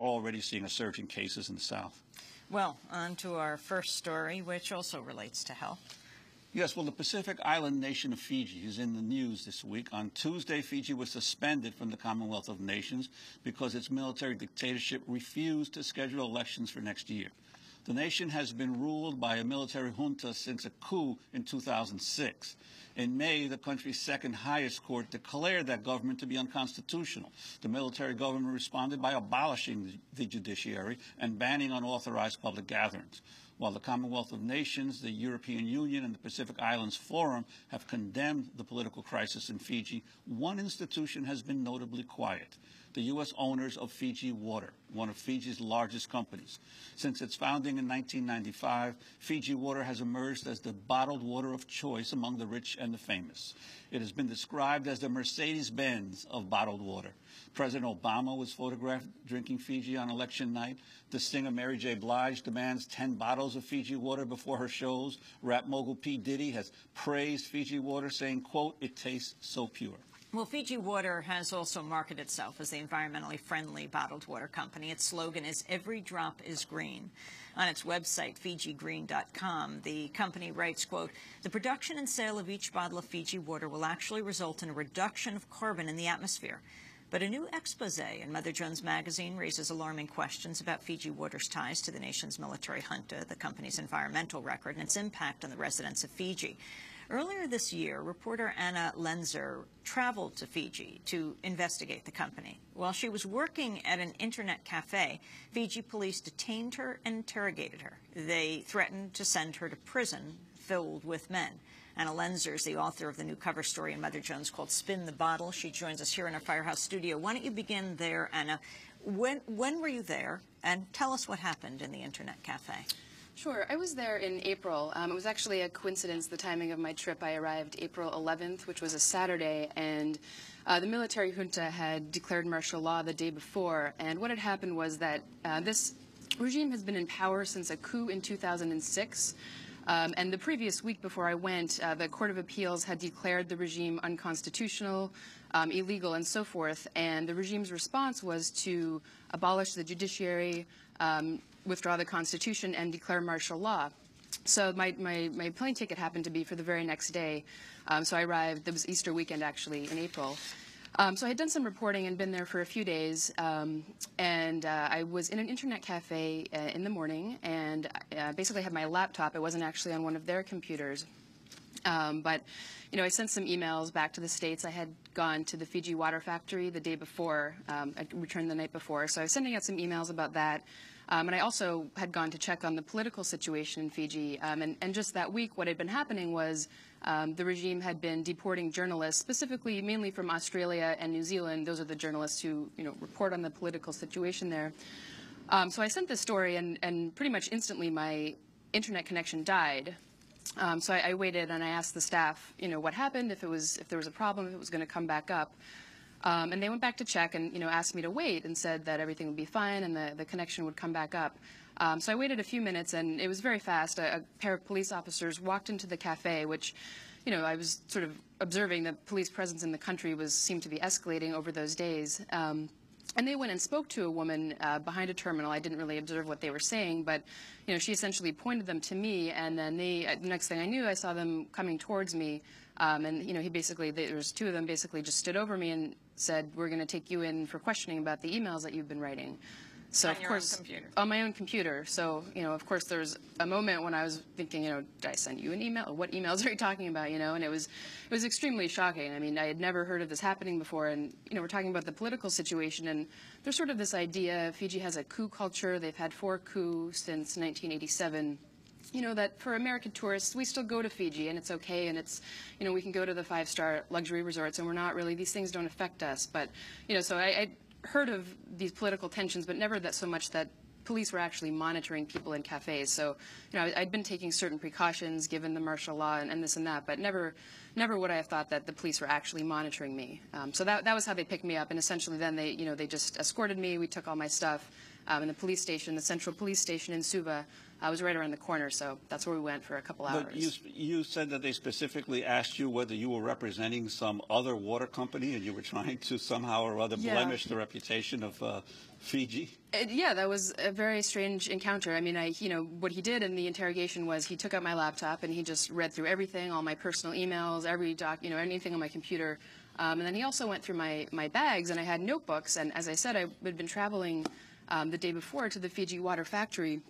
already seeing a surge in cases in the south. Well, on to our first story, which also relates to health. Yes, well, the Pacific island nation of Fiji is in the news this week. On Tuesday, Fiji was suspended from the Commonwealth of Nations because its military dictatorship refused to schedule elections for next year. The nation has been ruled by a military junta since a coup in 2006. In May, the country's second highest court declared that government to be unconstitutional. The military government responded by abolishing the judiciary and banning unauthorized public gatherings. While the Commonwealth of Nations, the European Union, and the Pacific Islands Forum have condemned the political crisis in Fiji, one institution has been notably quiet: the U.S. owners of Fiji Water, one of Fiji's largest companies. Since its founding in 1995, Fiji Water has emerged as the bottled water of choice among the rich and the famous. It has been described as the Mercedes-Benz of bottled water. President Obama was photographed drinking Fiji on election night. The singer Mary J. Blige demands 10 bottles of Fiji water before her shows. Rap mogul P. Diddy has praised Fiji water, saying, quote, "It tastes so pure." Well, Fiji Water has also marketed itself as the environmentally friendly bottled water company. Its slogan is "Every drop is green." On its website, FijiGreen.com, the company writes, quote, "The production and sale of each bottle of Fiji water will actually result in a reduction of carbon in the atmosphere. But a new expose in Mother Jones magazine raises alarming questions about Fiji Water's ties to the nation's military junta, the company's environmental record, and its impact on the residents of Fiji. Earlier this year, reporter Anna Lenzer traveled to Fiji to investigate the company. While she was working at an internet cafe, Fiji police detained her and interrogated her. They threatened to send her to prison filled with men. Anna Lenzer is the author of the new cover story in Mother Jones called "Spin the Bottle." She joins us here in our Firehouse studio. Why don't you begin there, Anna? When were you there? And tell us what happened in the internet cafe. Sure. I was there in April. It was actually a coincidence, the timing of my trip. I arrived April 11th, which was a Saturday, and the military junta had declared martial law the day before. And what had happened was that this regime has been in power since a coup in 2006. And the previous week before I went, the Court of Appeals had declared the regime unconstitutional, illegal, and so forth. And the regime's response was to abolish the judiciary, withdraw the Constitution, and declare martial law. So my plane ticket happened to be for the very next day. So I arrived, it was Easter weekend actually, in April. So I had done some reporting and been there for a few days, and I was in an internet cafe in the morning, and basically had my laptop. It wasn't actually on one of their computers. But, you know, I sent some emails back to the States. I had gone to the Fiji Water factory the day before. I returned the night before. So I was sending out some emails about that. And I also had gone to check on the political situation in Fiji. And just that week, what had been happening was the regime had been deporting journalists, specifically mainly from Australia and New Zealand. Those are the journalists who, you know, report on the political situation there. So I sent this story, and pretty much instantly my internet connection died. So I waited and I asked the staff, you know, what happened, if there was a problem, if it was going to come back up. And they went back to check and, you know, asked me to wait and said that everything would be fine and the connection would come back up. So I waited a few minutes, and it was very fast. A pair of police officers walked into the cafe, which, you know, I was sort of observing the police presence in the country seemed to be escalating over those days. And they went and spoke to a woman behind a terminal. I didn't really observe what they were saying, but, you know, she essentially pointed them to me, and then the next thing I knew, I saw them coming towards me. And, you know, there was two of them basically just stood over me and said, "We're going to take you in for questioning about the emails that you've been writing." So on your own computer? On my own computer. So, you know, of course, there was a moment when I was thinking, you know, did I send you an email? What emails are you talking about? You know, and it was extremely shocking. I mean, I had never heard of this happening before, and, you know, we're talking about the political situation, and there's sort of this idea Fiji has a coup culture. They've had 4 coups since 1987. You know, that for American tourists, we still go to Fiji, and it's okay, and it's, you know, we can go to the 5-star luxury resorts, and we're not really, these things don't affect us. But, you know, so I heard of these political tensions, but never that so much that police were actually monitoring people in cafes. So, you know, I'd been taking certain precautions given the martial law and this and that, but never never would I have thought that the police were actually monitoring me. So that was how they picked me up, and essentially then they just escorted me. We took all my stuff, and the police station, the central police station in Suva, was right around the corner. So that's where we went for a couple hours. But you said that they specifically asked you whether you were representing some other water company and you were trying to somehow or other blemish the reputation of Fiji. Yeah, that was a very strange encounter. I mean, what he did in the interrogation was he took out my laptop and he just read through everything, all my personal emails, anything on my computer. And then he also went through my bags, and I had notebooks. And as I said, I had been traveling the day before to the Fiji Water factory,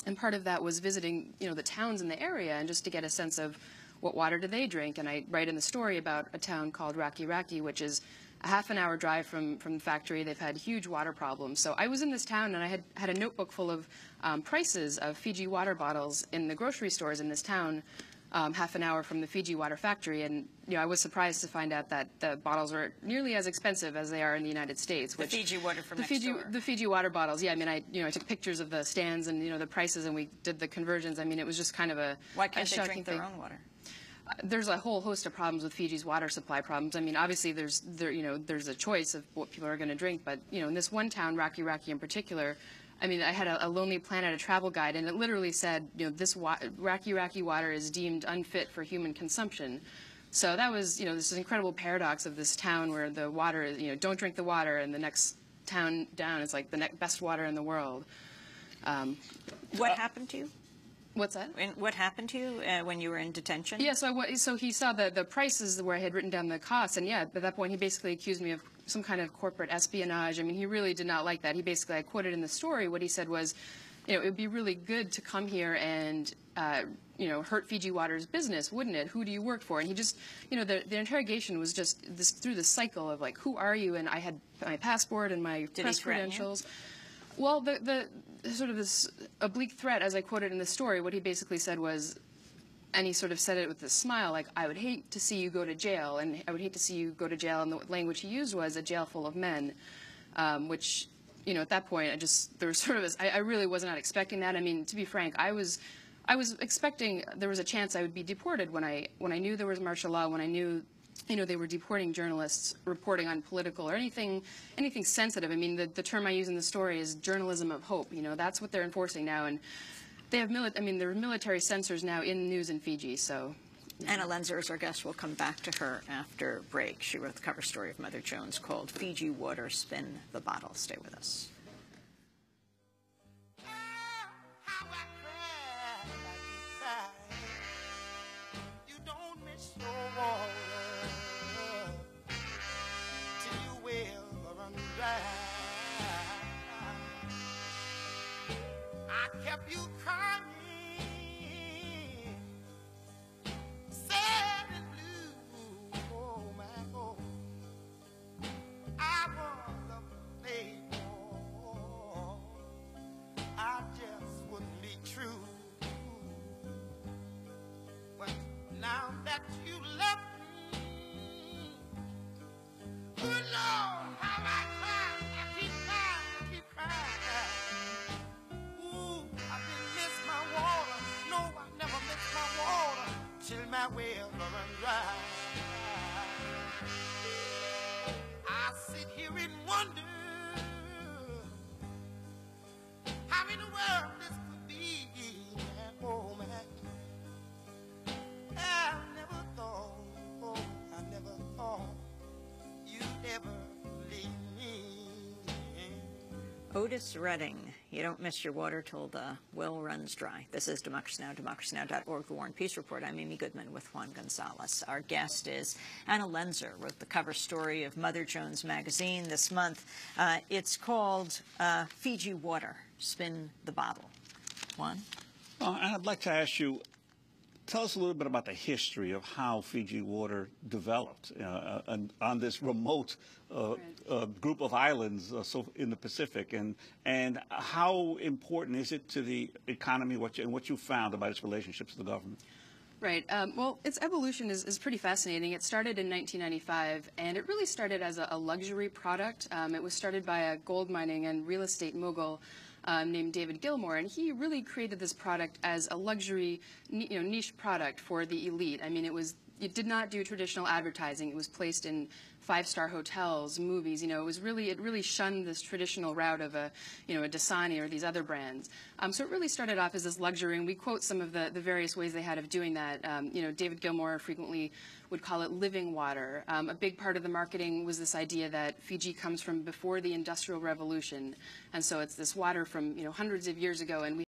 and part of that was visiting, the towns in the area and just to get a sense of what water do they drink. And I write in the story about a town called Raki Raki, which is a half-an-hour drive from the factory. They've had huge water problems. So I was in this town, and I had a notebook full of prices of Fiji water bottles in the grocery stores in this town, half an hour from the Fiji Water factory. And I was surprised to find out that the bottles are nearly as expensive as they are in the United States. The Fiji water from next door. The Fiji water bottles. Yeah, I mean, I took pictures of the stands and the prices, and we did the conversions. I mean, it was just kind of a Why can't they shocking drink their own water? There's a whole host of problems with Fiji's water supply problems. I mean, obviously there's a choice of what people are going to drink, but in this one town, Raki Raki in particular, I mean, I had a Lonely Planet, a travel guide, and it literally said, this Raki Raki water is deemed unfit for human consumption. So that was, this incredible paradox of this town where the water is, don't drink the water, and the next town down is like the best water in the world. What happened to you? What's that? And what happened to you when you were in detention? Yeah, so he saw the prices where I had written down the costs, and yeah, at that point he basically accused me of some kind of corporate espionage. I mean, he really did not like that. He basically, I quoted in the story, what he said was, it would be really good to come here and, hurt Fiji Water's business, wouldn't it? Who do you work for? And he just, the interrogation was just through the cycle of like, who are you? And I had my passport and my press credentials. Well, the sort of this oblique threat, as I quoted in the story, what he basically said was, and he sort of said it with a smile, like, I would hate to see you go to jail, and I would hate to see you go to jail, and the language he used was a jail full of men, which, at that point, there was sort of I really was not expecting that. I mean, to be frank, I was expecting there was a chance I would be deported when I knew there was martial law, when I knew they were deporting journalists reporting on political or anything sensitive. I mean, the term I use in the story is journalism of hope. That's what they're enforcing now, and they have there are military censors now in news in Fiji. So, Anna Lenzer is our guest. We'll come back to her after break. She wrote the cover story of Mother Jones called "Fiji Water, Spin the Bottle." Stay with us. I kept you crying, sad and blue, oh my God. I was a playboy, I just wouldn't be true. But now that you left me, good Lord, how I cry, I keep crying, I keep crying. Till my well run dry. I sit here and wonder how in the world this could be. Oh man, I never thought you'd ever leave me. Otis Redding, you don't miss your water till the well runs dry. This is Democracy Now!, democracynow.org, The War and Peace Report. I'm Amy Goodman with Juan Gonzalez. Our guest is Anna Lenzer, wrote the cover story of Mother Jones magazine this month. It's called Fiji Water, Spin the Bottle. Juan? And I'd like to ask you, tell us a little bit about the history of how Fiji Water developed on this remote group of islands in the Pacific, and how important is it to the economy, and what you found about its relationships with the government? Right. Well, its evolution is pretty fascinating. It started in 1995, and it really started as a luxury product. It was started by a gold mining and real estate mogul named David Gilmour, and he really created this product as a luxury, niche product for the elite. I mean, it was, it did not do traditional advertising. It was placed in five-star hotels, movies. It really shunned this traditional route of a Dasani or these other brands. So it really started off as this luxury, and we quote some of the various ways they had of doing that. David Gilmour frequently would call it living water. A big part of the marketing was this idea that Fiji comes from before the Industrial Revolution, and so it's this water from hundreds of years ago, and we